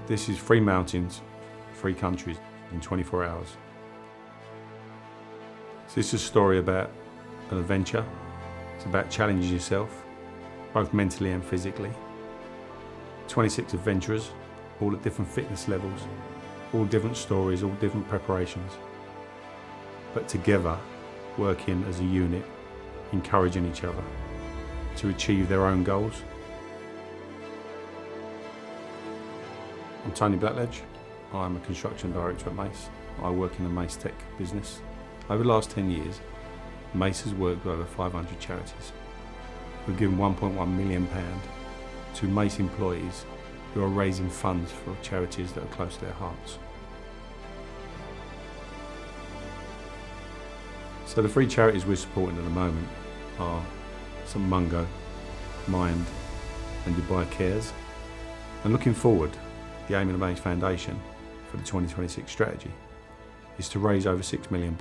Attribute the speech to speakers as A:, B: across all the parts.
A: This is 3 mountains, 3 countries in 24 hours. So this is a story about an adventure. It's about challenging yourself, both mentally and physically. 26 adventurers, all at different fitness levels, all different stories, all different preparations, but together, working as a unit, encouraging each other to achieve their own goals. I'm Tony Blackledge. I'm a construction director at Mace. I work in the Mace Tech business. Over the last 10 years, Mace has worked with over 500 charities. We've given £1.1 million to Mace employees who are raising funds for charities that are close to their hearts. So the 3 charities we're supporting at the moment are Mungo, Mind and Dubai Cares. And looking forward, the aim of the Mace Foundation for the 2026 strategy is to raise over £6 million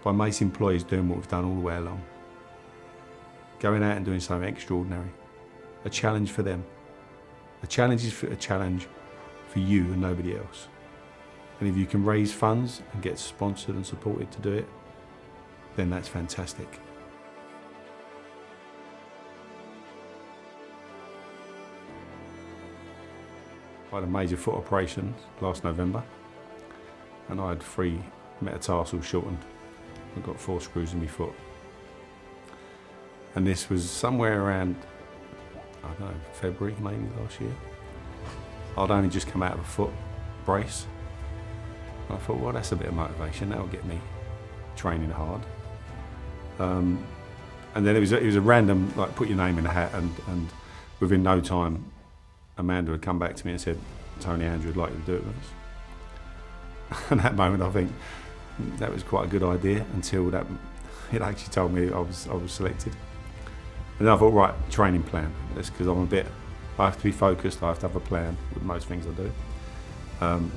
A: by Mace employees doing what we've done all the way along. Going out and doing something extraordinary, a challenge for them. A challenge is a challenge for you and nobody else. And if you can raise funds and get sponsored and supported to do it, then that's fantastic. I had a major foot operation last November and I had 3 metatarsals shortened. I've got 4 screws in my foot. And this was somewhere around, I don't know, February maybe last year. I'd only just come out of a foot brace. And I thought, well, that's a bit of motivation, that'll get me training hard. And then it was a random, like, put your name in a hat, and within no time, Amanda had come back to me and said, Tony, Andrew would like you to do it with us. And at that moment, I think that was quite a good idea until it actually told me I was selected. And then I thought, right, training plan. That's because I have to be focused, I have to have a plan with most things I do.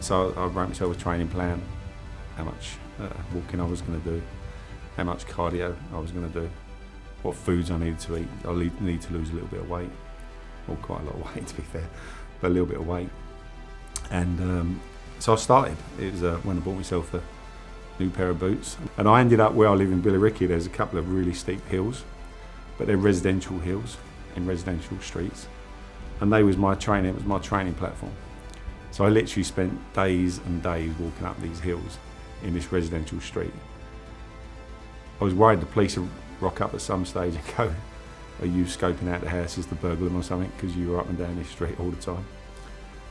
A: So I wrote myself a training plan, how much walking I was going to do, how much cardio I was going to do, what foods I needed to eat. I need to lose a little bit of weight, or quite a lot of weight to be fair, but a little bit of weight. And so I started. It was when I bought myself a new pair of boots. And I ended up where I live in Billericay. There's a couple of really steep hills, but they're residential hills in residential streets. And they was my training, it was my training platform. So I literally spent days and days walking up these hills in this residential street. I was worried the police would rock up at some stage and go, are you scoping out the houses to burgle them or something, because you were up and down this street all the time.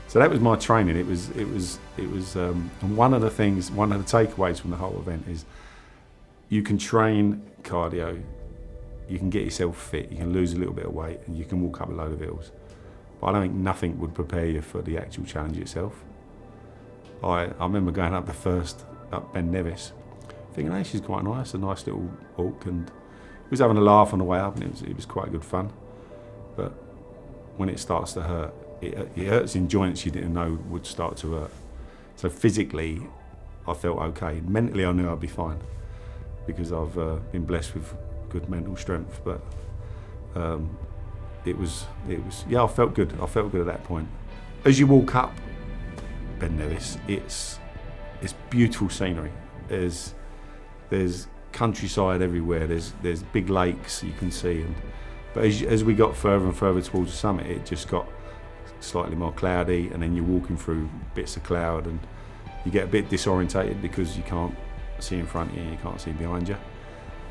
A: So that was my training. It was and one of the takeaways from the whole event is you can train cardio, you can get yourself fit, you can lose a little bit of weight, and you can walk up a load of hills. But I don't think nothing would prepare you for the actual challenge itself. I remember going up up Ben Nevis, thinking, hey, she's quite nice, a nice little walk, and we was having a laugh on the way up, and it was quite good fun. But when it starts to hurt, it hurts in joints you didn't know would start to hurt. So physically, I felt okay. Mentally, I knew I'd be fine because I've been blessed with good mental strength. But yeah, I felt good. I felt good at that point. As you walk up Ben Nevis, it's beautiful scenery. There's countryside everywhere. There's big lakes you can see, but as we got further and further towards the summit, it just got slightly more cloudy, and then you're walking through bits of cloud, and you get a bit disorientated because you can't see in front of you and you can't see behind you.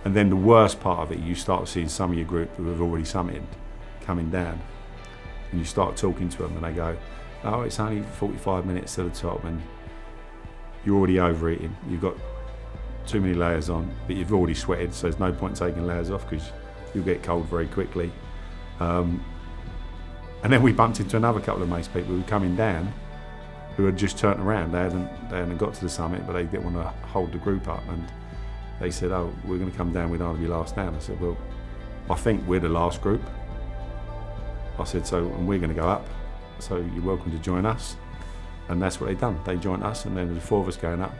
A: And then the worst part of it, you start seeing some of your group who have already summited coming down, and you start talking to them, and they go, "Oh, it's only 45 minutes to the top, and you're already overeating. You've got too many layers on, but you've already sweated, so there's no point taking layers off because you'll get cold very quickly." And then we bumped into another couple of Mace people who were coming down, who had just turned around. They hadn't got to the summit, but they didn't want to hold the group up, and they said, "Oh, we're going to come down. We don't want to be last down." I said, "Well, I think we're the last group." I said, and we're going to go up, so you're welcome to join us. And that's what they done. They joined us, and then there was 4 of us going up.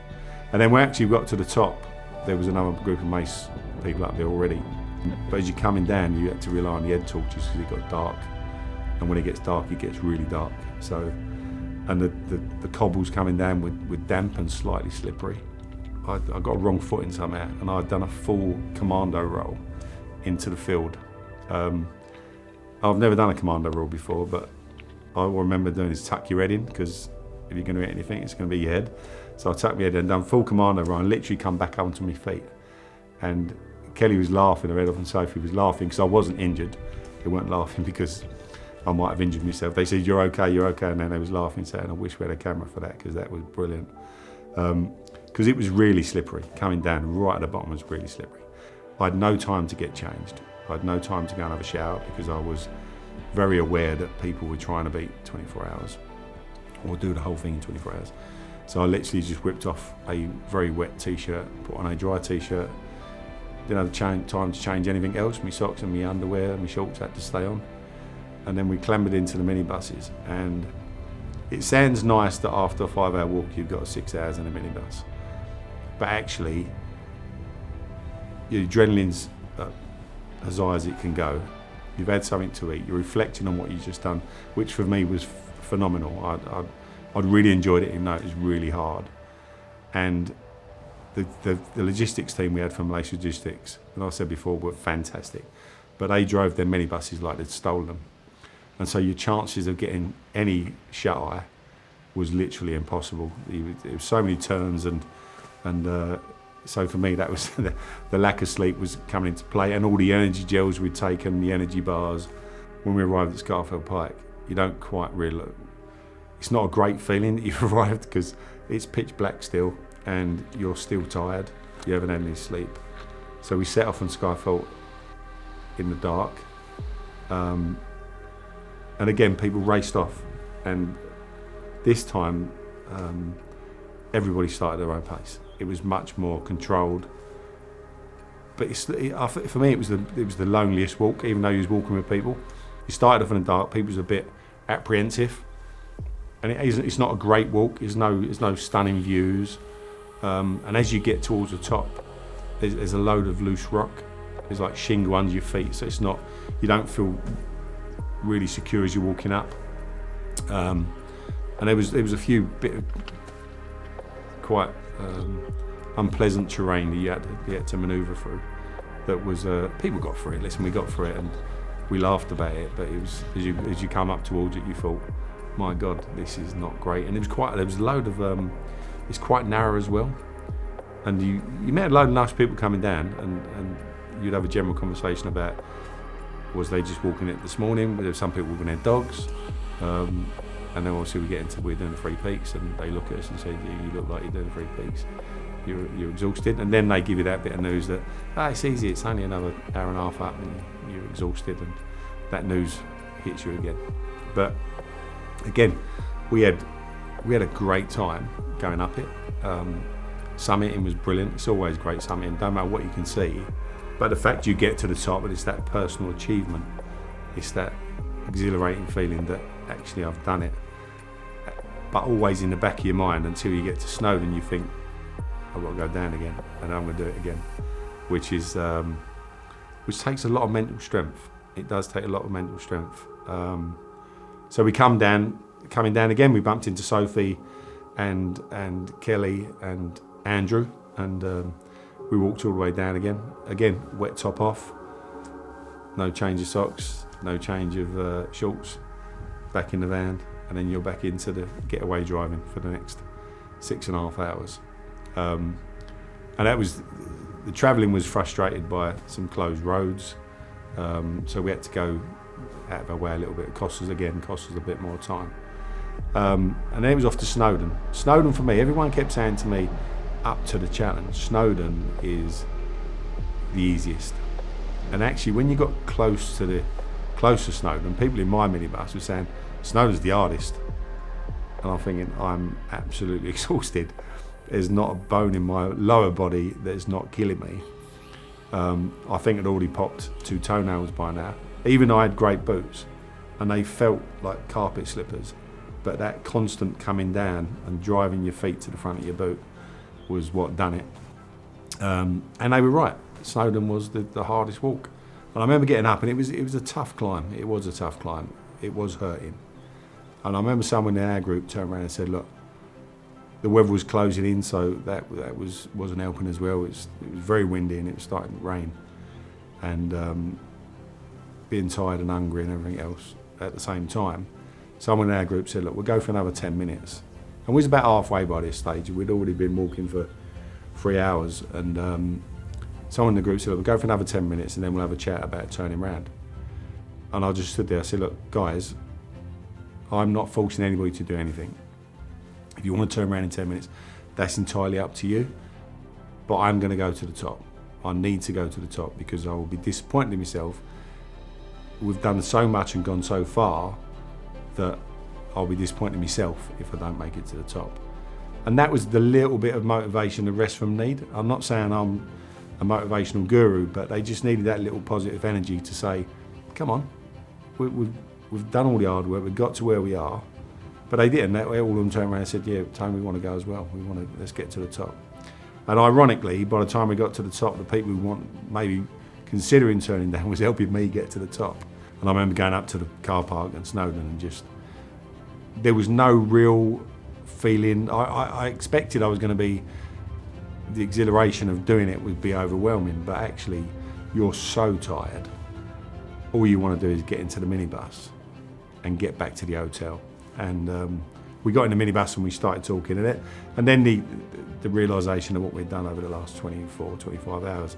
A: And then when we actually got to the top, there was another group of Mace people up there already. But as you're coming down, you had to rely on the head torches because it got dark. And when it gets dark, it gets really dark. So and the cobbles coming down with damp and slightly slippery. I got a wrong footing somehow, and I'd done a full commando roll into the field. I've never done a commando roll before, but I remember doing is tuck your head in, because if you're going to hit anything, it's going to be your head. So I tucked my head in and done full commando roll and literally come back onto my feet. And Kelly was laughing her head off and Sophie was laughing because I wasn't injured. They weren't laughing because I might have injured myself. They said, you're okay, and then they was laughing, saying, I wish we had a camera for that, because that was brilliant. Because it was really slippery. Coming down right at the bottom was really slippery. I had no time to get changed. I had no time to go and have a shower, because I was very aware that people were trying to beat 24 hours or do the whole thing in 24 hours. So I literally just whipped off a very wet t-shirt, put on a dry t-shirt, didn't have time to change anything else. My socks and my underwear and my shorts had to stay on. And then we clambered into the minibuses, and it sounds nice that after a 5-hour walk you've got 6 hours in a minibus, but actually your adrenaline's as high as it can go. You've had something to eat, you're reflecting on what you've just done, which for me was phenomenal. I'd really enjoyed it, even though it was really hard. And the logistics team we had from Mace Logistics, and I said before, were fantastic, but they drove their minibuses like they'd stolen them. And so your chances of getting any shut-eye was literally impossible. There was so many turns, and so for me that was the lack of sleep was coming into play, and all the energy gels we'd taken, the energy bars. When we arrived at Scafell Pike, you don't quite realise. It's not a great feeling that you've arrived, because it's pitch black still, and you're still tired. You haven't had any sleep. So we set off on Scafell in the dark. And again, people raced off, and this time everybody started at their own pace. It was much more controlled. But for me, it was the loneliest walk, even though you was walking with people. You started off in the dark. People was a bit apprehensive, and it's not a great walk. There's no stunning views, and as you get towards the top, there's a load of loose rock. There's like shingle under your feet, so it's not. You don't feel really secure as you're walking up. And there was a few bit of quite unpleasant terrain that you had to manoeuvre through. That was people got through it. Listen, we got through it and we laughed about it. But it was as you come up towards it, you thought, my God, this is not great. And there was a load of it's quite narrow as well. And you met a load of nice people coming down, and you'd have a general conversation about, was they just walking it this morning? There were some people walking their dogs. And then obviously we're doing the 3 peaks, and they look at us and say, yeah, you look like you're doing 3 peaks. You're exhausted. And then they give you that bit of news that, it's easy, it's only another hour and a half up and you're exhausted, and that news hits you again. But again, we had a great time going up it. Summiting was brilliant. It's always great summiting, don't matter what you can see. But the fact you get to the top, and it's that personal achievement, it's that exhilarating feeling that actually I've done it. But always in the back of your mind, until you get to Snowdon, you think, I've got to go down again, and I'm going to do it again, which takes a lot of mental strength. It does take a lot of mental strength. So we coming down again, we bumped into Sophie and Kelly and Andrew, and we walked all the way down again. Again, wet top off, no change of socks, no change of shorts, back in the van, and then you're back into the getaway driving for the next 6.5 hours. And that was, the travelling was frustrated by some closed roads, so we had to go out of our way a little bit. It cost us a bit more time. And then it was off to Snowdon. Snowdon for me, everyone kept saying to me, up to the challenge, Snowdon is the easiest. And actually, when you got close to Snowdon, people in my minibus were saying, Snowdon's the hardest. And I'm thinking, I'm absolutely exhausted. There's not a bone in my lower body that's not killing me. I think I'd already popped 2 toenails by now. Even though I had great boots, and they felt like carpet slippers. But that constant coming down and driving your feet to the front of your boot was what done it. And they were right. Snowdon was the hardest walk. And I remember getting up, and it was a tough climb. It was a tough climb. It was hurting. And I remember someone in our group turned around and said, look, the weather was closing in, so that wasn't helping as well. It was very windy and it was starting to rain. And being tired and hungry and everything else at the same time, someone in our group said, look, we'll go for another 10 minutes. And we was about halfway by this stage. We'd already been walking for 3 hours. And someone in the group said, look, we'll go for another 10 minutes and then we'll have a chat about turning around. And I just stood there, I said, look, guys, I'm not forcing anybody to do anything. If you want to turn around in 10 minutes, that's entirely up to you. But I'm going to go to the top. I need to go to the top because I will be disappointed in myself. We've done so much and gone so far that I'll be disappointed in myself if I don't make it to the top. And that was the little bit of motivation the rest of them need. I'm not saying I'm a motivational guru, but they just needed that little positive energy to say, come on, we've done all the hard work, we've got to where we are. But they didn't. All of them turned around and said, yeah, Tony, we want to go as well. Let's get to the top. And ironically, by the time we got to the top, the people who maybe considering turning down was helping me get to the top. And I remember going up to the car park in Snowdon and just, there was no real feeling. I expected I was going to be, the exhilaration of doing it would be overwhelming, but actually you're so tired. All you want to do is get into the minibus and get back to the hotel. And we got in the minibus and we started talking and then the realisation of what we'd done over the last 24, 25 hours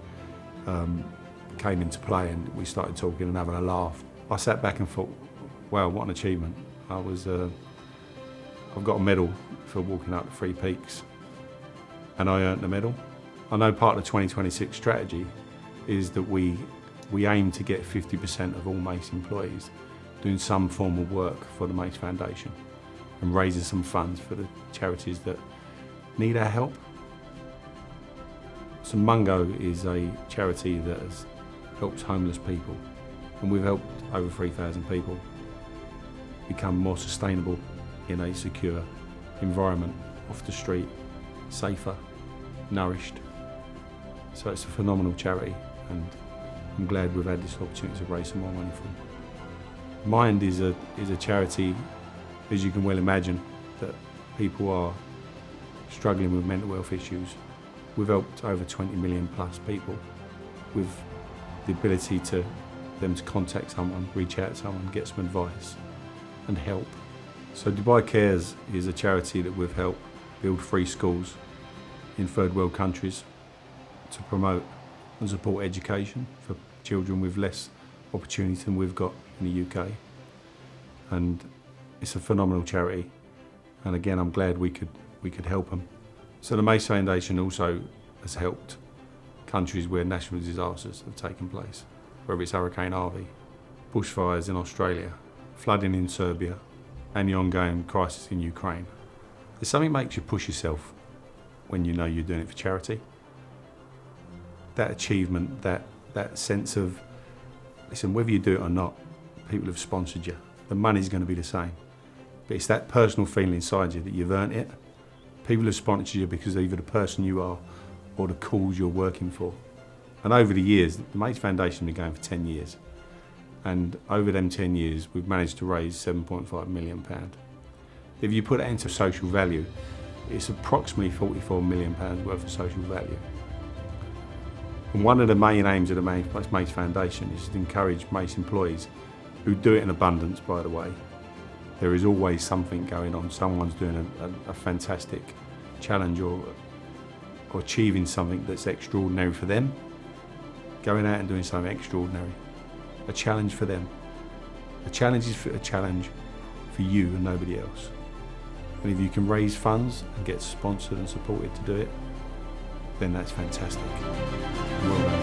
A: came into play, and we started talking and having a laugh. I sat back and thought, wow, what an achievement. I've got a medal for walking up the 3 peaks, and I earned the medal. I know part of the 2026 strategy is that we aim to get 50% of all Mace employees doing some form of work for the Mace Foundation and raising some funds for the charities that need our help. So Mungo is a charity that helps homeless people, and we've helped over 3,000 people become more sustainable in a secure environment, off the street, safer, nourished. So it's a phenomenal charity, and I'm glad we've had this opportunity to raise some more money for them. Mind is a charity, as you can well imagine, that people are struggling with mental health issues. We've helped over 20 million plus people with the ability to them to contact someone, reach out to someone, get some advice and help. So Dubai Cares is a charity that we've helped build free schools in third world countries to promote and support education for children with less opportunity than we've got in the UK. And it's a phenomenal charity, and again I'm glad we could help them. So the Mace Foundation also has helped countries where natural disasters have taken place, whether it's Hurricane Harvey, bushfires in Australia, flooding in Serbia, and the ongoing crisis in Ukraine. There's something that makes you push yourself when you know you're doing it for charity. That achievement, that sense of, listen, whether you do it or not, people have sponsored you. The money's going to be the same. But it's that personal feeling inside you that you've earned it. People have sponsored you because of either the person you are or the cause you're working for. And over the years, the Mace Foundation has been going for 10 years. And over them 10 years, we've managed to raise £7.5 million. If you put that into social value, it's approximately £44 million worth of social value. And one of the main aims of the Mace Foundation is to encourage Mace employees who do it in abundance, by the way. There is always something going on. Someone's doing a fantastic challenge or achieving something that's extraordinary for them. Going out and doing something extraordinary. A challenge for them. A challenge is a challenge for you and nobody else. And if you can raise funds and get sponsored and supported to do it, then that's fantastic. Well done.